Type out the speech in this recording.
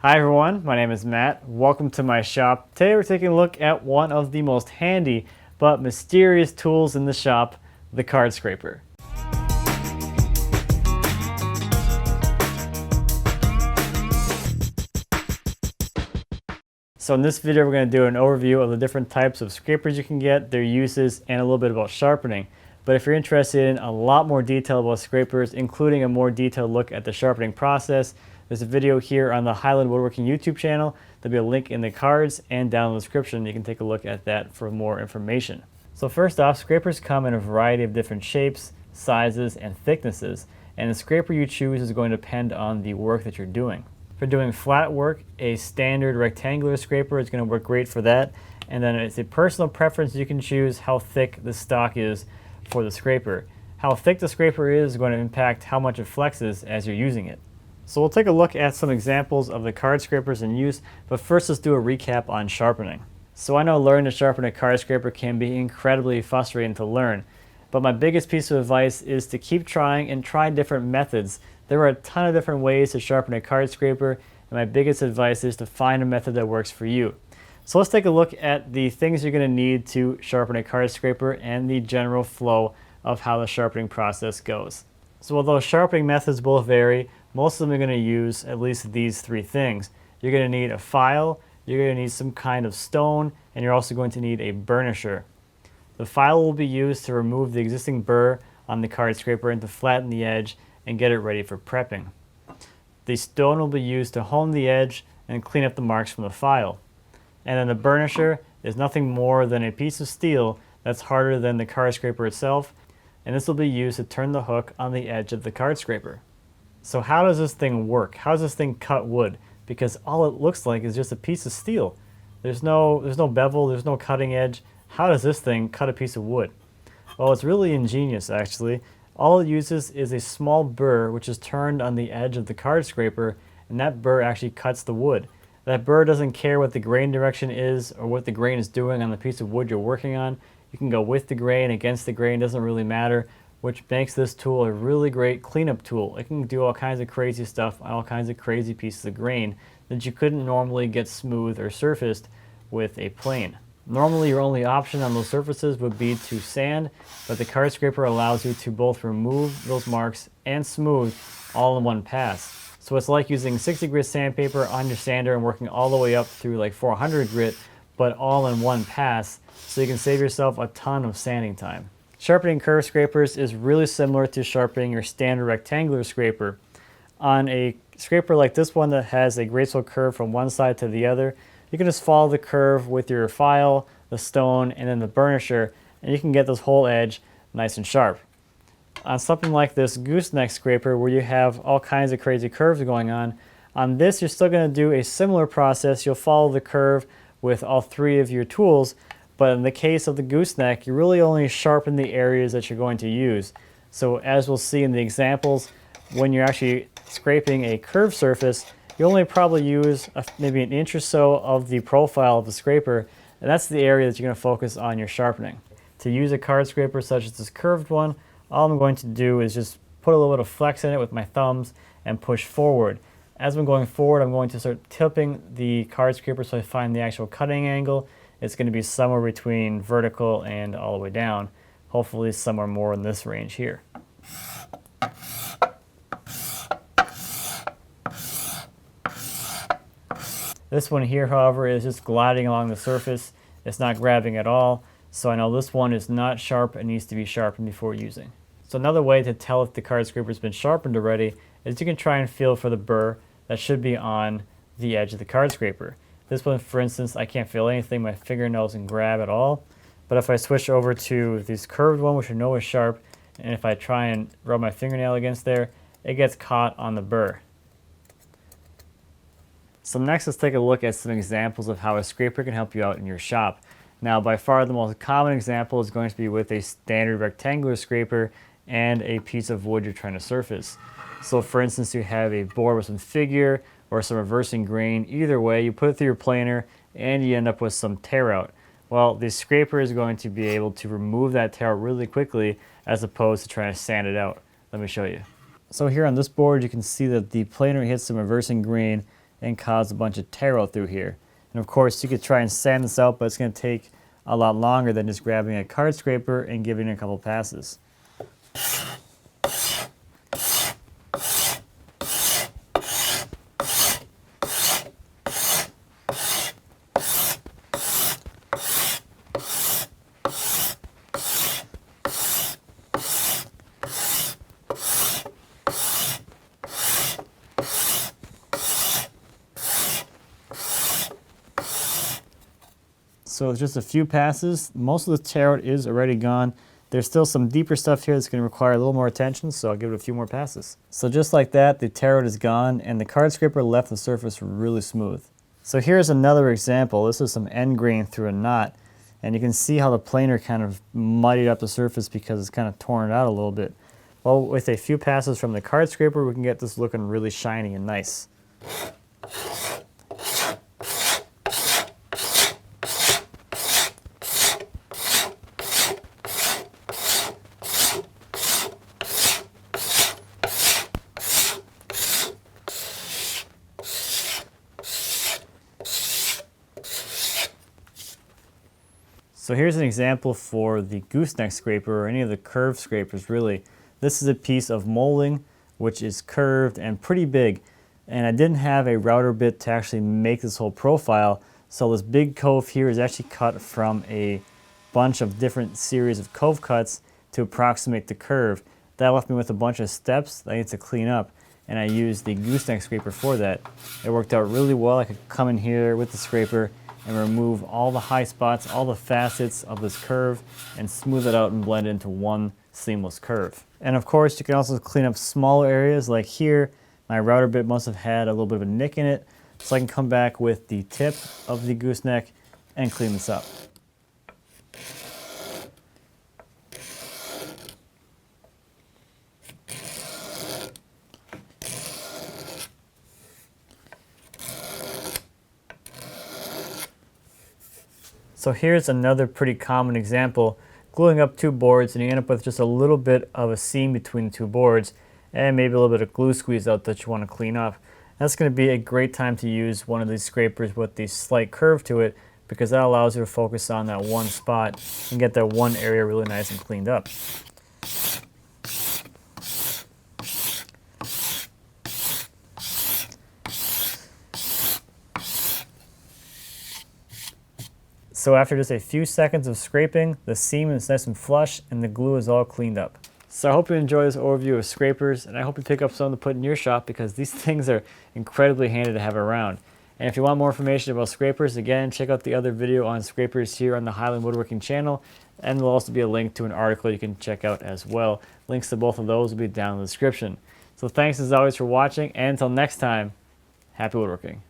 Hi everyone, my name is Matt. Welcome to my shop. Today we're taking a look at one of the most handy but mysterious tools in the shop, the card scraper. So in this video we're going to do an overview of the different types of scrapers you can get, their uses, and a little bit about sharpening. But if you're interested in a lot more detail about scrapers, including a more detailed look at the sharpening process, there's a video here on the Highland Woodworking YouTube channel. There'll be a link in the cards and down in the description. You can take a look at that for more information. So first off, scrapers come in a variety of different shapes, sizes, and thicknesses, and the scraper you choose is going to depend on the work that you're doing. For doing flat work, a standard rectangular scraper is going to work great for that, and then it's a personal preference. You can choose how thick the stock is for the scraper. How thick the scraper is going to impact how much it flexes as you're using it. So we'll take a look at some examples of the card scrapers in use, but first let's do a recap on sharpening. So I know learning to sharpen a card scraper can be incredibly frustrating to learn, but my biggest piece of advice is to keep trying and try different methods. There are a ton of different ways to sharpen a card scraper, and my biggest advice is to find a method that works for you. So let's take a look at the things you're going to need to sharpen a card scraper and the general flow of how the sharpening process goes. So although sharpening methods both vary, most of them are going to use at least these three things. You're going to need a file, you're going to need some kind of stone, and you're also going to need a burnisher. The file will be used to remove the existing burr on the card scraper and to flatten the edge and get it ready for prepping. The stone will be used to hone the edge and clean up the marks from the file. And then the burnisher is nothing more than a piece of steel that's harder than the card scraper itself, and this will be used to turn the hook on the edge of the card scraper. So how does this thing work? How does this thing cut wood? Because all it looks like is just a piece of steel. There's no bevel, there's no cutting edge. How does this thing cut a piece of wood? Well, it's really ingenious actually. All it uses is a small burr which is turned on the edge of the card scraper, and that burr actually cuts the wood. That burr doesn't care what the grain direction is or what the grain is doing on the piece of wood you're working on. You can go with the grain, against the grain, doesn't really matter, which makes this tool a really great cleanup tool. It can do all kinds of crazy stuff on all kinds of crazy pieces of grain that you couldn't normally get smooth or surfaced with a plane. Normally your only option on those surfaces would be to sand, but the card scraper allows you to both remove those marks and smooth all in one pass. So it's like using 60 grit sandpaper on your sander and working all the way up through like 400 grit, but all in one pass, so you can save yourself a ton of sanding time. Sharpening curved scrapers is really similar to sharpening your standard rectangular scraper. On a scraper like this one that has a graceful curve from one side to the other, you can just follow the curve with your file, the stone, and then the burnisher, and you can get this whole edge nice and sharp. On something like this gooseneck scraper where you have all kinds of crazy curves going on this you're still going to do a similar process. You'll follow the curve with all three of your tools, but in the case of the gooseneck, you really only sharpen the areas that you're going to use. So as we'll see in the examples, when you're actually scraping a curved surface, you only probably use maybe an inch or so of the profile of the scraper, and that's the area that you're going to focus on your sharpening. To use a card scraper such as this curved one, all I'm going to do is just put a little bit of flex in it with my thumbs and push forward. As I'm going forward, I'm going to start tipping the card scraper so I find the actual cutting angle. It's going to be somewhere between vertical and all the way down, hopefully somewhere more in this range here. This one here, however, is just gliding along the surface. It's not grabbing at all, so I know this one is not sharp and needs to be sharpened before using. So another way to tell if the card scraper has been sharpened already is you can try and feel for the burr that should be on the edge of the card scraper. This one, for instance, I can't feel anything. My fingernail doesn't grab at all. But if I switch over to this curved one, which I know is sharp, and if I try and rub my fingernail against there, it gets caught on the burr. So next, let's take a look at some examples of how a scraper can help you out in your shop. Now, by far the most common example is going to be with a standard rectangular scraper and a piece of wood you're trying to surface. So for instance, you have a board with some figure or some reversing grain. Either way, you put it through your planer and you end up with some tearout. Well, the scraper is going to be able to remove that tearout really quickly as opposed to trying to sand it out. Let me show you. So here on this board, you can see that the planer hits some reversing grain and cause a bunch of tear out through here. And of course, you could try and sand this out, but it's going to take a lot longer than just grabbing a card scraper and giving it a couple passes. So just a few passes. Most of the tear out is already gone. There's still some deeper stuff here that's going to require a little more attention, so I'll give it a few more passes. So just like that, the tear out is gone, and the card scraper left the surface really smooth. So here's another example. This is some end grain through a knot, and you can see how the planer kind of muddied up the surface because it's kind of torn it out a little bit. Well, with a few passes from the card scraper, we can get this looking really shiny and nice. So here's an example for the Gooseneck Scraper, or any of the curved scrapers really. This is a piece of molding which is curved and pretty big, and I didn't have a router bit to actually make this whole profile, so this big cove here is actually cut from a bunch of different series of cove cuts to approximate the curve. That left me with a bunch of steps that I need to clean up, and I used the Gooseneck Scraper for that. It worked out really well. I could come in here with the scraper and remove all the high spots, all the facets of this curve, and smooth it out and blend it into one seamless curve. And of course, you can also clean up smaller areas like here. My router bit must have had a little bit of a nick in it, so I can come back with the tip of the gooseneck and clean this up. So here's another pretty common example, gluing up two boards, and you end up with just a little bit of a seam between the two boards and maybe a little bit of glue squeeze out that you want to clean up. That's going to be a great time to use one of these scrapers with the slight curve to it, because that allows you to focus on that one spot and get that one area really nice and cleaned up. So after just a few seconds of scraping, the seam is nice and flush and the glue is all cleaned up. So I hope you enjoy this overview of scrapers, and I hope you pick up some to put in your shop, because these things are incredibly handy to have around. And if you want more information about scrapers, again, check out the other video on scrapers here on the Highland Woodworking channel, and there'll also be a link to an article you can check out as well. Links to both of those will be down in the description. So thanks as always for watching, and until next time, happy woodworking.